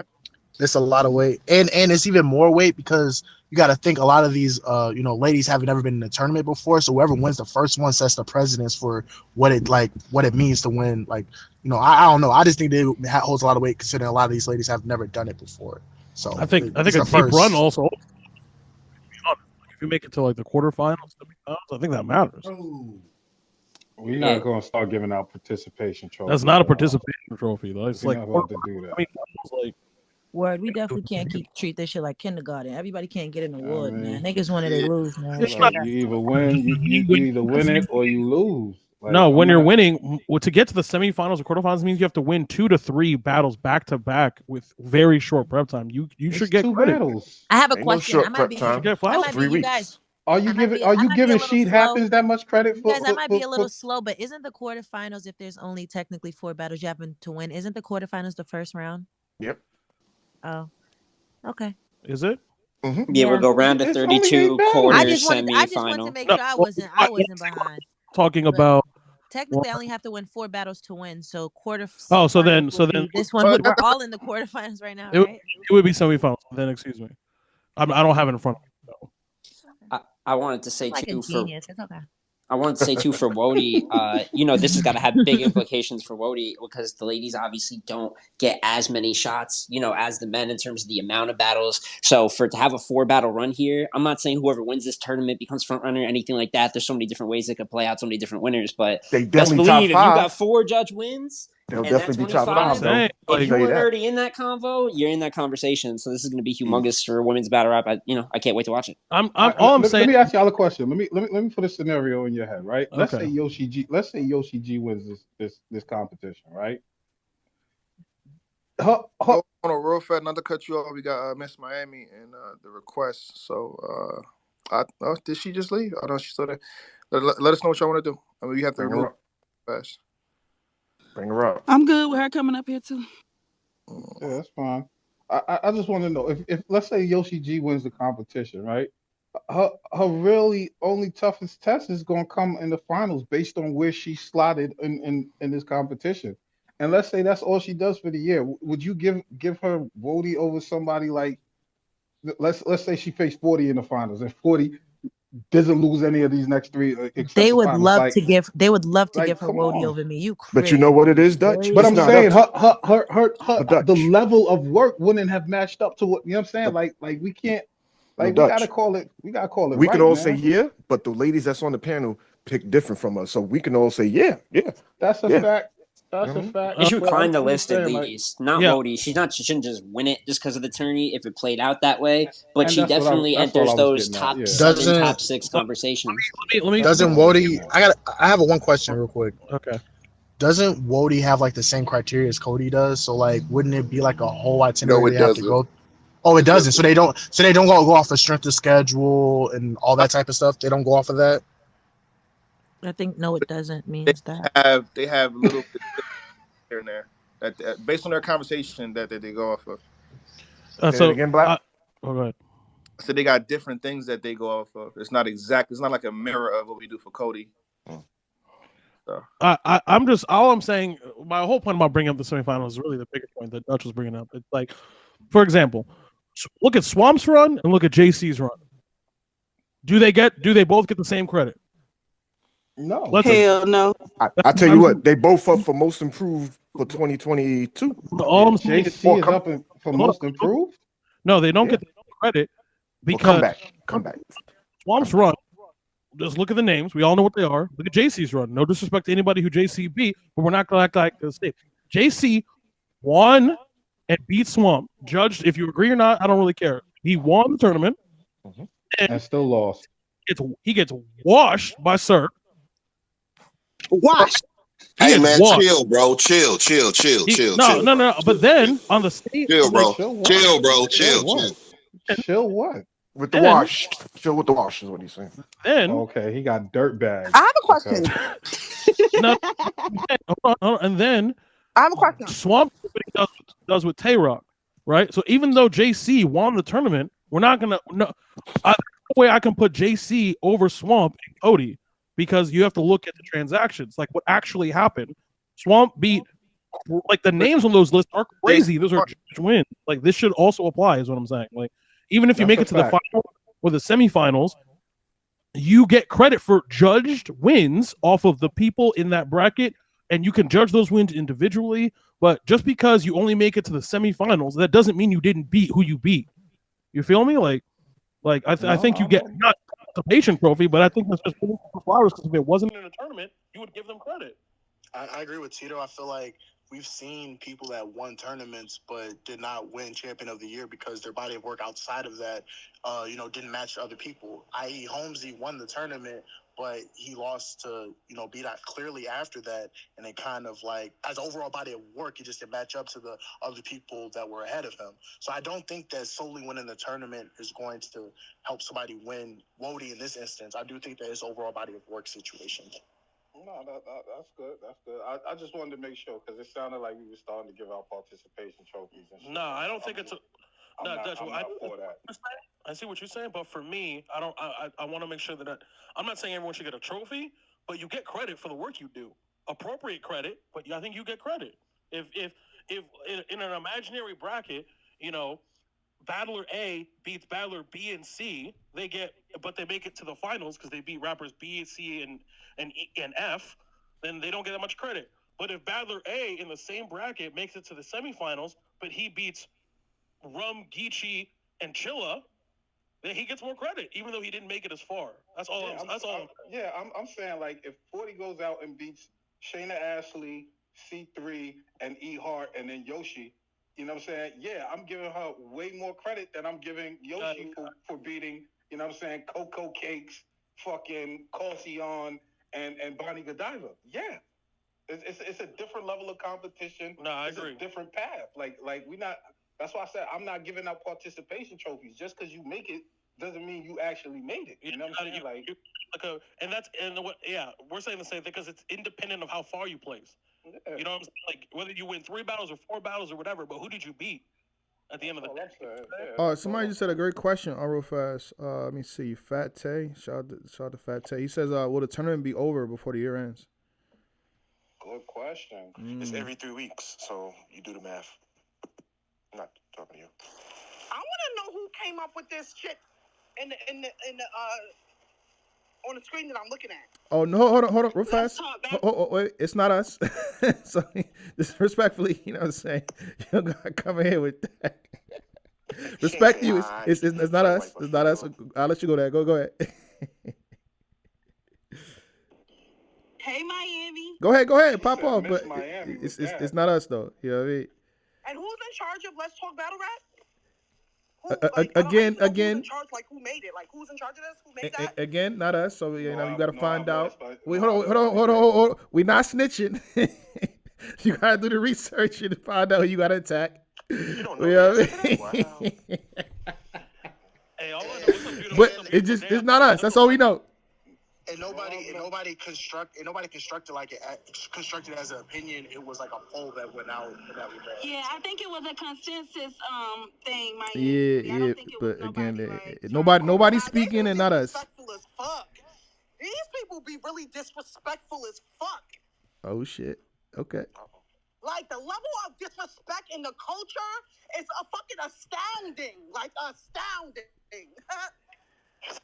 It's a lot of weight, and it's even more weight because you got to think a lot of these ladies haven't ever been in a tournament before, so whoever wins the first one sets the precedence for what it means to win. Like, I don't know, I just think it holds a lot of weight considering a lot of these ladies have never done it before. So I think a deep run also. If you make it to like the quarterfinals, semifinals, I think that matters. We're not going to start giving out participation trophies. That's not a participation trophy, though. It's We're like not about to do that. I mean, it's like Word, we definitely can't treat this shit like kindergarten. Everybody can't get an award, man. Niggas win it, they lose, man. Like, you either win, you either win it or you lose. Like, no, when you're winning, to get to the semifinals or quarterfinals means you have to win 2 to 3 battles back to back with very short prep time. You should get 2 credit. battles. I have a Ain't question. no I might be. short prep time. I might be 3 you weeks. guys. Are you giving Sheet Happens that much credit for? You guys, I might be a little slow, but isn't the quarterfinals, if there's only technically 4 battles you happen to win, isn't the quarterfinals the first round? Yep. Oh, okay. Is it? Yeah, we'll go round of 32, quarter, I just wanted to semi-final. make sure I wasn't behind. Talking But about. technically, I only have to win 4 battles to win. So Oh, so then this one we're all in the quarterfinals right now, right? It would be semifinals. Then, excuse me, I don't have it in front of me. So. I wanted to say like too a genius. It's okay. I wanted to say too for Wody, this has got to have big implications for Wody because the ladies obviously don't get as many shots, as the men in terms of the amount of battles. So to have a 4 battle run here, I'm not saying whoever wins this tournament becomes front runner, anything like that. There's so many different ways it could play out, so many different winners. But they best definitely believe if top you 5. got 4 judge wins. They'll and definitely be top 5. Though. If you weren't already in that convo, you're in that conversation. So this is going to be humongous for women's battle rap. I can't wait to watch it. Let me ask y'all a question. Let me put a scenario in your head, right? Okay. Let's say Yoshi G wins this competition, right? On a real fast, not to cut you off. We got Miss Miami and the request. So did she just leave? I don't. She's still there. Let us know what y'all want to do. I mean, we have to remove fast. Bring her up. I'm good with her coming up here too. Yeah, that's fine. I just want to know if let's say Yoshi G wins the competition, right? Her really only toughest test is going to come in the finals based on where she slotted in this competition. And let's say that's all she does for the year. Would you give her Wody over somebody like let's say she faced 40 in the finals and 40 doesn't lose any of these next 3? They would love to give her Wody on. over me. You crazy. But you know what it is, Dutch? But I'm saying her Dutch. the level of work wouldn't have matched up to what, you know what I'm saying? Like we can't, like we gotta call it. We can all say yeah, but the ladies that's on the panel pick different from us, so we can all say yeah. That's a fact. That's a fact. They should climb the I'm list at saying, least. Not Wody. She shouldn't just win it just because of the tourney if it played out that way. But she definitely enters those top 7, top 6 conversations. Doesn't Wody? I have one question real quick. Okay. Doesn't Wody have like the same criteria as Cody does? So like, wouldn't it be like a whole itinerary No, it they have to go? Oh, it doesn't. So they don't go off the strength of schedule and all that type of stuff. They don't go off of that. I think no, it doesn't means that They have a little bit here and there. That based on their conversation that they go off of. Say that again, Black. Go ahead. So they got different things that they go off of. It's not exact. It's not like a mirror of what we do for Cody. So I'm just all I'm saying. My whole point about bringing up the semifinals is really the bigger point that Dutch was bringing up. It's like, for example, look at Swamp's run and look at JC's run. Do they both get the same credit? No. Hell no. I tell you what, they both up for most improved for 2022. JC is up for most improved. No, they don't get the credit because come back. Swamp's run. Just look at the names. We all know what they are. Look at JC's run. No disrespect to anybody who JC beat, but we're not going to act like the state. JC won and beat Swamp. Judged, if you agree or not, I don't really care. He won the tournament and still lost. He gets washed by Sir. Washed. Hey man, chill, bro. Chill. No. But then on the stage, chill, bro. Chill what? With the wash. Chill with the wash is what he's saying. Then okay, he got dirt bags. I have a question. No, hold on. And then I have a question. Swamp does with Tay-Rock, right? So even though JC won the tournament, we're not gonna no way I can put JC over Swamp and Cody because you have to look at the transactions, like what actually happened. Swamp beat, like the names on those lists are crazy. Those are judge wins. Like this should also apply, is what I'm saying. Like even if you make it to the final or the semifinals, you get credit for judged wins off of the people in that bracket, and you can judge those wins individually. But just because you only make it to the semifinals, that doesn't mean you didn't beat who you beat. You feel me? I think you get not the patient trophy, but I think that's just flowers because if it wasn't in a tournament, you would give them credit. I agree with Tito. I feel like we've seen people that won tournaments but did not win champion of the year because their body of work outside of that, didn't match other people. I.e., Holmesy won the tournament, but he lost to, B-Dot clearly after that. And it kind of like, as overall body of work, he just didn't match up to the other people that were ahead of him. So I don't think that solely winning the tournament is going to help somebody win Wody in this instance. I do think that it's overall body of work situation. No, that's good. That's good. I just wanted to make sure because it sounded like we were starting to give out participation trophies and shit. No, I don't think it's a. I'm not for that. I see what you're saying, but for me, I don't. I want to make sure that I'm not saying everyone should get a trophy, but you get credit for the work you do. Appropriate credit, but I think you get credit. If in an imaginary bracket, Battler A beats Battler B and C, but they make it to the finals because they beat rappers B, C, and F, then they don't get that much credit. But if Battler A in the same bracket makes it to the semifinals, but he beats Rum, Geechee, and Chilla, then he gets more credit, even though he didn't make it as far. That's all. I'm saying like if 40 goes out and beats Shayna Ashley, C3, and E Hart, and then Yoshi. You know what I'm saying? Yeah, I'm giving her way more credit than I'm giving Yoshi for beating, Coco Cakes, fucking Calcion, and Bonnie Godiva. Yeah. It's a different level of competition. No, I agree. It's a different path. Like we not. That's why I said I'm not giving out participation trophies. Just because you make it doesn't mean you actually made it. You know what I'm saying? We're saying the same thing because it's independent of how far you place. Yeah. You know what I'm saying? Like whether you win 3 battles or 4 battles or whatever, but who did you beat at the end of the day? Somebody just had a great question real fast. Let me see. Fat Tay. Shout out to Fat Tay. He says, will the tournament be over before the year ends? Good question. It's every 3 weeks, so you do the math. I'm not talking to you. I want to know who came up with this shit in the on the screen that I'm looking at. Oh no! Hold on, real fast. Wait, it's not us. So, just respectfully, you know what I'm saying? You don't gotta come in here with that. Respect you. It's not us. It's not us. I'll let you go there. Go ahead. Hey, Miami. Go ahead. Pop off. But it's not us though. You know what I mean? And who's in charge of Let's Talk Battle Rap? Again. Who's in charge? Like who made it? Like who's in charge of this? Who made that? Again, not us. So you gotta find out. Wait, hold on. We're not snitching. You gotta do the research and find out who you gotta attack. You don't know. But it's not us. That's all we know. And nobody nobody constructed like constructed as an opinion. It was like a poll that went out and that was bad. Yeah, I think it was a consensus thing, man. Yeah, but again, nobody speaking and not us. Disrespectful as fuck. These people be really disrespectful as fuck. Oh shit. Okay. Like the level of disrespect in the culture is a fucking astounding. Like astounding.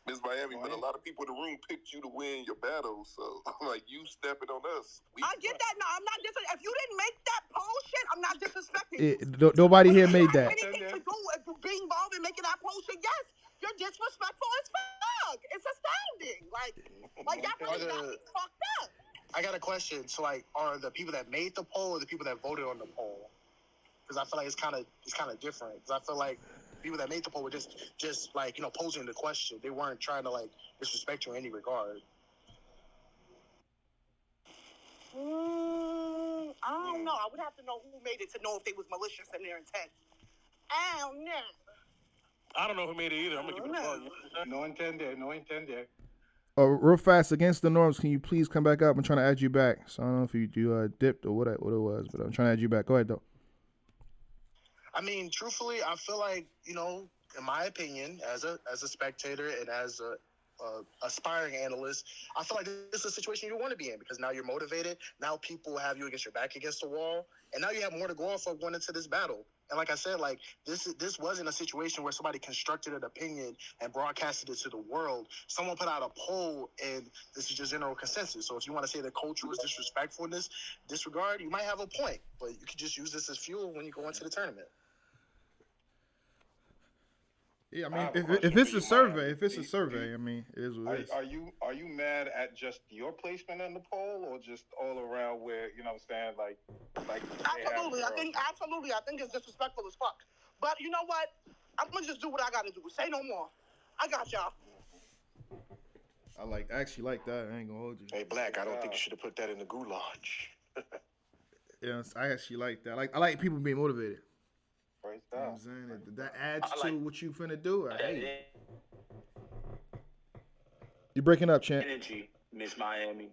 Miss Miami, but a lot of people in the room picked you to win your battle, so like you stepping on us. I get that. No, I'm not disrespecting. If you didn't make that poll shit, I'm not disrespecting you. Nobody here made that. Anything to do with being involved in making that poll shit, yes, you're disrespectful as fuck. It's astounding. Like that really got me fucked up. I got a question. So like, are the people that made the poll or the people that voted on the poll? Because I feel like it's kind of different. Because I feel like people that made the poll were just like, you know, posing the question. They weren't trying to like disrespect you in any regard. I don't know. I would have to know who made it to know if they was malicious in their intent. I don't know. I don't know who made it either. I'm gonna keep it a No intended. Real fast, against the norms, can you please come back up? I'm trying to add you back. So I don't know if you dipped or what it was, but I'm trying to add you back. Go ahead, though. I mean, truthfully, I feel like, you know, in my opinion, as a spectator and as a aspiring analyst, I feel like this is a situation you want to be in because now you're motivated. Now people have you against your back against the wall, and now you have more to go off of going into this battle. And like I said, like this wasn't a situation where somebody constructed an opinion and broadcasted it to the world. Someone put out a poll, and this is just general consensus. So if you want to say the culture was disrespectful in this disregard, you might have a point, but you could just use this as fuel when you go into the tournament. Yeah, I mean, if it's a survey, I mean, it is what it is. Are you mad at just your placement in the poll, or just all around where, you know what I'm saying, like absolutely, I think it's disrespectful as fuck. But you know what? I'm gonna just do what I gotta do. Say no more. I got y'all. I actually like that. I ain't gonna hold you. Hey, Black, I don't think you should have put that in the goulash. Yeah, I actually like that. I like people being motivated. Praise God. You know what I'm saying? That adds to what you finna do. I hate it. You breaking up, champ. Energy, Miss Miami.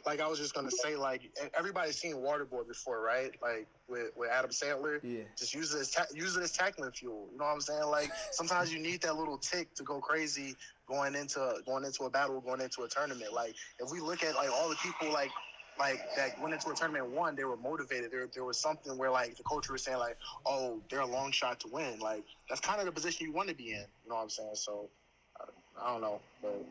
Like I was just gonna say, like everybody's seen Waterboy before, right? Like with Adam Sandler. Yeah. Just use it as tackling fuel. You know what I'm saying? Like sometimes you need that little tick to go crazy going into a battle, going into a tournament. Like if we look at like all the people like that went into a tournament and won, they were motivated. There was something where like the culture was saying like, oh, they're a long shot to win. Like that's kind of the position you want to be in. You know what I'm saying? So I don't know, but.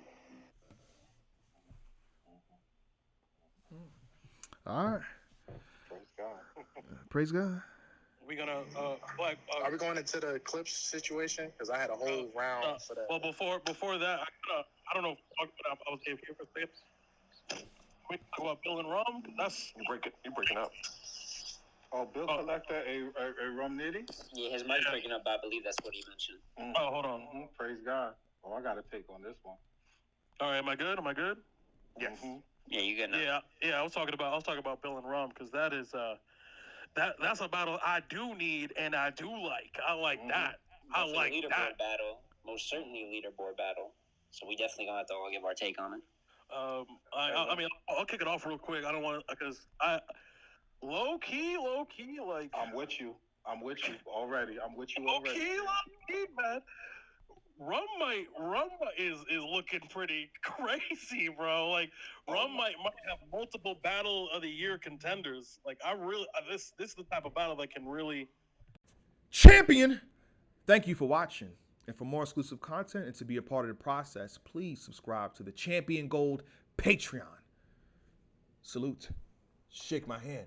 All right. Praise God. Praise God. We gonna are we going into the clips situation? Because I had a whole round for that. Well, before that, I don't know if I was here for a second. We talk about Bill and Rum. That's you breaking up. Oh, Bill collected a rum nitty? Yeah, his mic's breaking up, but I believe that's what he mentioned. Oh, hold on. Mm-hmm. Praise God. Oh, I got a take on this one. All right, am I good? Yes. Mm-hmm. Yeah, you good now? Yeah. I was talking about Bill and Rum because that is that's a battle I do need and I do like. I like that. I like leaderboard that battle. Most certainly a leaderboard battle. So we definitely gonna have to all give our take on it. I mean, I'll kick it off real quick. I don't want to because I low key, like I'm with you already. Low key, man. Rum is looking pretty crazy, bro. Like Rum might have multiple battle of the year contenders. Like I really this is the type of battle that can really champion. Thank you for watching. And for more exclusive content and to be a part of the process, please subscribe to the Champion Gold Patreon. Salute. Shake my hand.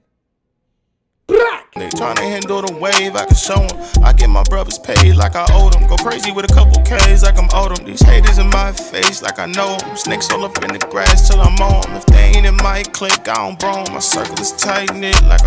They tryna handle the wave, I can show them. I get my brothers paid like I owe them. Go crazy with a couple K's like I'm owed them. These haters in my face like I know them. Snakes all up in the grass till I'm on them. If they ain't in my clique, I don't bro 'em. My circle is tight knit like a